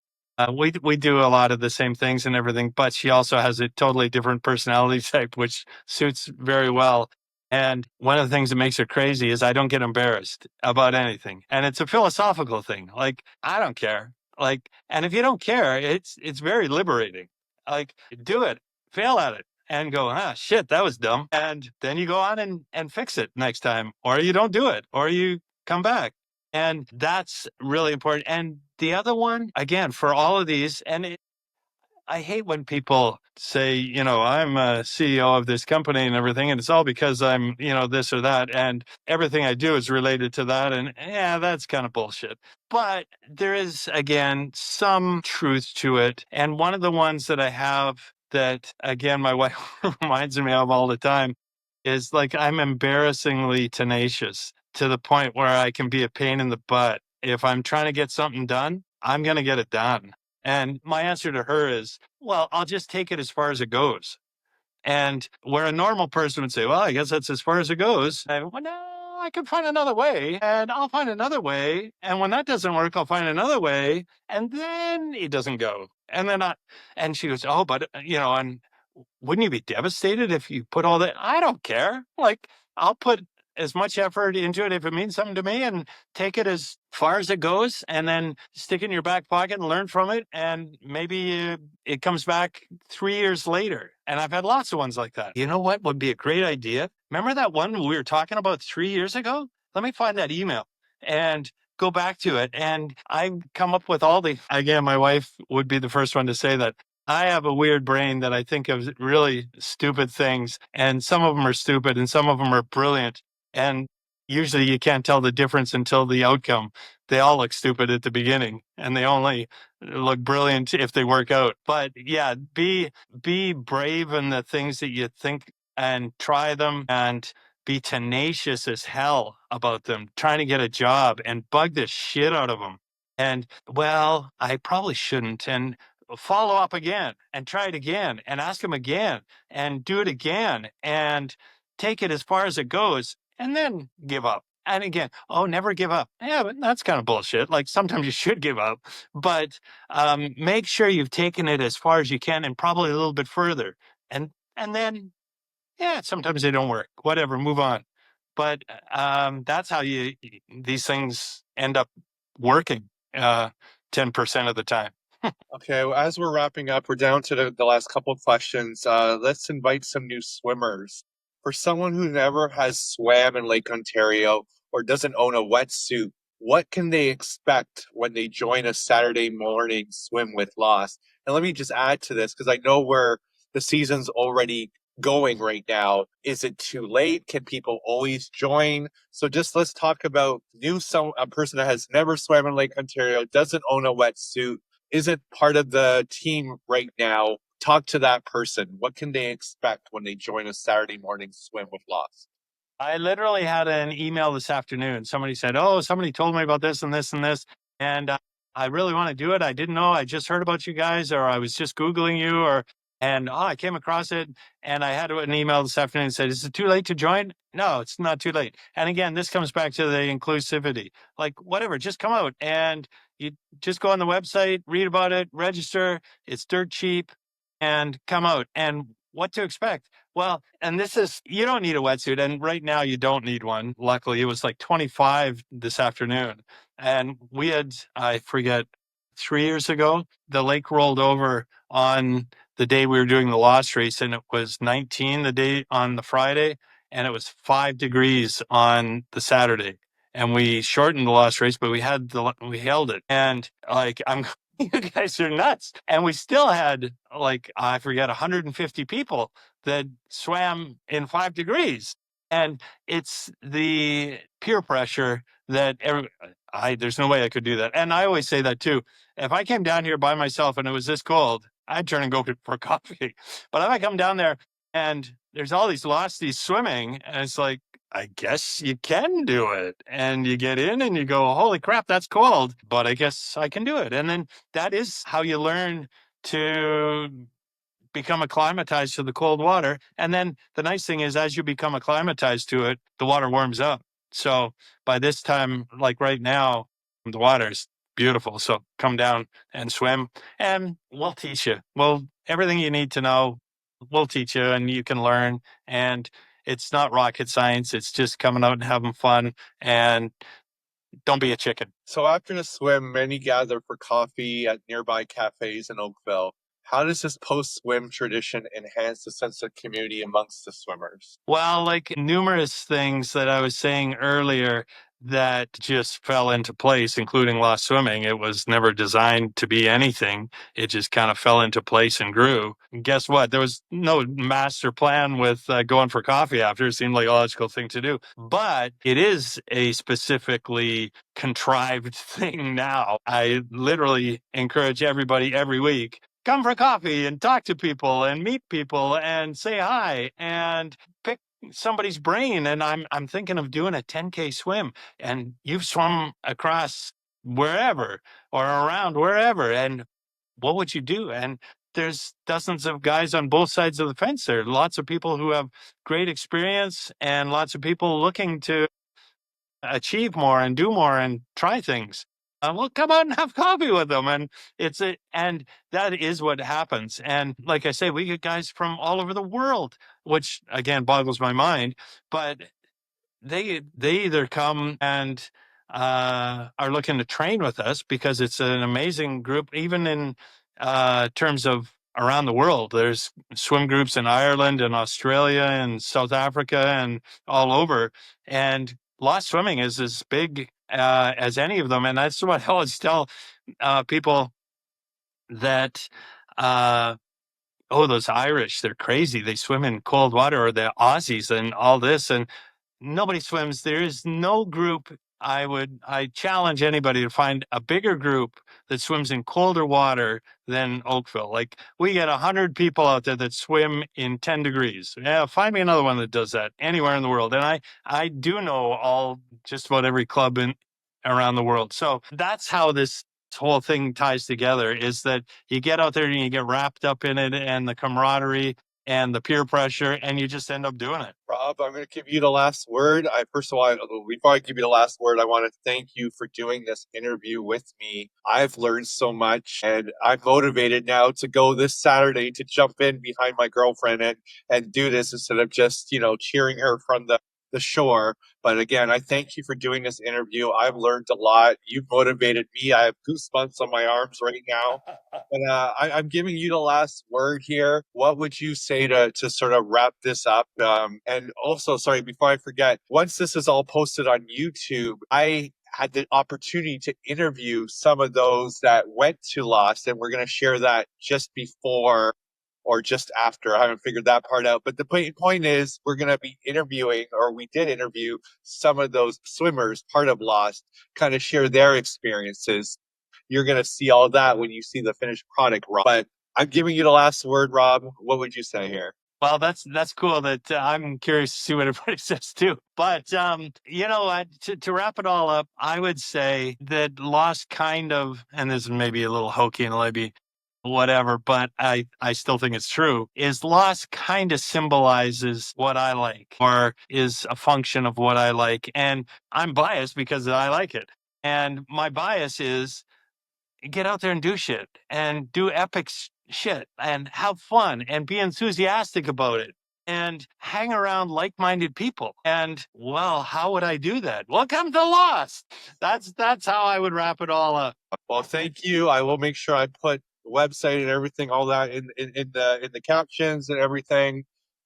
We do a lot of the same things and everything, but she also has a totally different personality type, which suits very well. And one of the things that makes her crazy is I don't get embarrassed about anything, and it's a philosophical thing. Like, I don't care. Like, and if you don't care, it's very liberating. Like, do it, fail at it, and go, shit, that was dumb. And then you go on and fix it next time, or you don't do it, or you come back. And that's really important. And the other one, again, for all of these, I hate when people say, I'm a CEO of this company and everything, and it's all because I'm, this or that, and everything I do is related to that. And yeah, that's kind of bullshit. But there is, again, some truth to it. And one of the ones that I have that, again, my wife reminds me of all the time is, like, I'm embarrassingly tenacious to the point where I can be a pain in the butt. if I'm trying to get something done, I'm going to get it done. And my answer to her is, well, I'll just take it as far as it goes. And where a normal person would say, well, I guess that's as far as it goes. Well, no, I can find another way and I'll find another way. And when that doesn't work, I'll find another way. And then it doesn't go. And then and she goes, oh, but, and wouldn't you be devastated if you put all that? I don't care. Like, I'll put as much effort into it if it means something to me, and take it as far as it goes, and then stick it in your back pocket and learn from it. And maybe it comes back 3 years later. And I've had lots of ones like that. You know what would be a great idea? Remember that one we were talking about 3 years ago? Let me find that email and go back to it. And I come up with again, my wife would be the first one to say that I have a weird brain that I think of really stupid things, and some of them are stupid and some of them are brilliant. And usually you can't tell the difference until the outcome. They all look stupid at the beginning and they only look brilliant if they work out. But yeah, be brave in the things that you think and try them, and be tenacious as hell about them, trying to get a job and bug the shit out of them. And well, I probably shouldn't. And follow up again and try it again and ask them again and do it again and take it as far as it goes, and then give up. And again, oh, never give up. Yeah, but that's kind of bullshit. Like, sometimes you should give up, but make sure you've taken it as far as you can and probably a little bit further. And then, yeah, sometimes they don't work. Whatever, move on. But that's how these things end up working 10% of the time. Okay, well, as we're wrapping up, we're down to the last couple of questions. Let's invite some new swimmers. For someone who never has swam in Lake Ontario or doesn't own a wetsuit, what can they expect when they join a Saturday morning swim with Lost? And let me just add to this, because I know where the season's already going right now. Is it too late? Can people always join? So just let's talk about a person that has never swam in Lake Ontario, doesn't own a wetsuit, isn't part of the team right now. Talk to that person. What can they expect when they join a Saturday morning swim with Lost? I literally had an email this afternoon. Somebody said, oh, somebody told me about this and this and this. And I really want to do it. I didn't know. I just heard about you guys, or I was just Googling you, and I came across it. And I had an email this afternoon that said, is it too late to join? No, it's not too late. And again, this comes back to the inclusivity. Like, whatever, just come out and you just go on the website, read about it, register. It's dirt cheap, and come out. And what to expect? Well, and you don't need a wetsuit. And right now you don't need one. Luckily, it was like 25 this afternoon. And we had, I forget, 3 years ago, the lake rolled over on the day we were doing the Lost race, and it was 19 the day on the Friday, and it was 5 degrees on the Saturday. And we shortened the Lost race, but we held it. And like, you guys are nuts. And we still had, like, I forget, 150 people that swam in 5 degrees. And it's the peer pressure that there's no way I could do that. And I always say that too. If I came down here by myself and it was this cold, I'd turn and go for coffee. But if I come down there and there's all these losties swimming, and it's like, I guess you can do it. And you get in and you go, holy crap, that's cold, but I guess I can do it. And then that is how you learn to become acclimatized to the cold water. And then the nice thing is, as you become acclimatized to it, the water warms up. So by this time, like right now, the water's beautiful. So come down and swim, and we'll teach you. Well, everything you need to know, we'll teach you, and you can learn. And it's not rocket science. It's just coming out and having fun, and don't be a chicken. So after the swim, many gather for coffee at nearby cafes in Oakville. How does this post-swim tradition enhance the sense of community amongst the swimmers? Well, like numerous things that I was saying earlier that just fell into place, including Lost Swimming. It was never designed to be anything. It just kind of fell into place and grew. And guess what? There was no master plan with going for coffee after. It seemed like a logical thing to do. But it is a specifically contrived thing now. I literally encourage everybody every week, come for coffee and talk to people and meet people and say hi and pick somebody's brain. And I'm thinking of doing a 10K swim, and you've swum across wherever or around wherever. And what would you do? And there's dozens of guys on both sides of the fence there. Lots of people who have great experience and lots of people looking to achieve more and do more and try things. Well, come out and have coffee with them, and and that is what happens. And like I say, we get guys from all over the world, which again boggles my mind. But they either come and are looking to train with us because it's an amazing group, even in terms of around the world. There's swim groups in Ireland and Australia and South Africa and all over. And lost swimming is as big as any of them. And that's what I always tell people that, oh, those Irish, they're crazy. They swim in cold water, or the Aussies and all this. And nobody swims. There is no group. I challenge anybody to find a bigger group that swims in colder water than Oakville. Like, we get 100 people out there that swim in 10 degrees. Yeah, find me another one that does that anywhere in the world. And I do know just about every club around the world. So that's how this whole thing ties together, is that you get out there and you get wrapped up in it, and the camaraderie and the peer pressure, and you just end up doing it. Rob, I'm going to give you the last word. First of all, before I give you the last word, I want to thank you for doing this interview with me. I've learned so much, and I'm motivated now to go this Saturday to jump in behind my girlfriend and do this instead of just, cheering her from the shore. But again, I thank you for doing this interview. I've learned a lot. You've motivated me. I have goosebumps on my arms right now. But I'm giving you the last word here. What would you say to sort of wrap this up? And also, sorry, before I forget, once this is all posted on YouTube, I had the opportunity to interview some of those that went to Lost, and we're going to share that just before or just after. I haven't figured that part out. But the point is, we're going to be interviewing, or we did interview some of those swimmers, part of Lost, kind of share their experiences. You're going to see all that when you see the finished product, Rob. But I'm giving you the last word, Rob. What would you say here? Well, that's cool. That I'm curious to see what everybody says too. But to wrap it all up, I would say that Lost kind of, and this is maybe a little hokey and maybe whatever, but I still think it's true, is Lost kind of symbolizes what I like, or is a function of what I like. And I'm biased because I like it. And my bias is, get out there and do shit, and do epic shit, and have fun, and be enthusiastic about it, and hang around like-minded people. And, well, how would I do that? Well, come to Lost. That's how I would wrap it all up. Well, thank you. I will make sure I put the website and everything, all that in the captions and everything.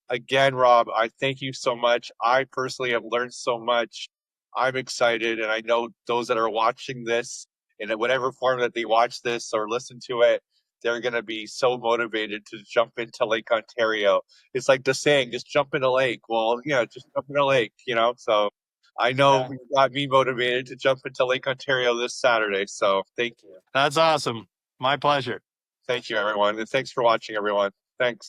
Again, Rob, I thank you so much. I personally have learned so much. I'm excited, and I know those that are watching this in whatever form that they watch this or listen to it, they're going to be so motivated to jump into Lake Ontario. It's like the saying, just jump in a lake. Well, yeah, just jump in a lake. So I know you got me motivated to jump into Lake Ontario this Saturday. So thank you. That's awesome. My pleasure. Thank you, everyone. And thanks for watching, everyone. Thanks.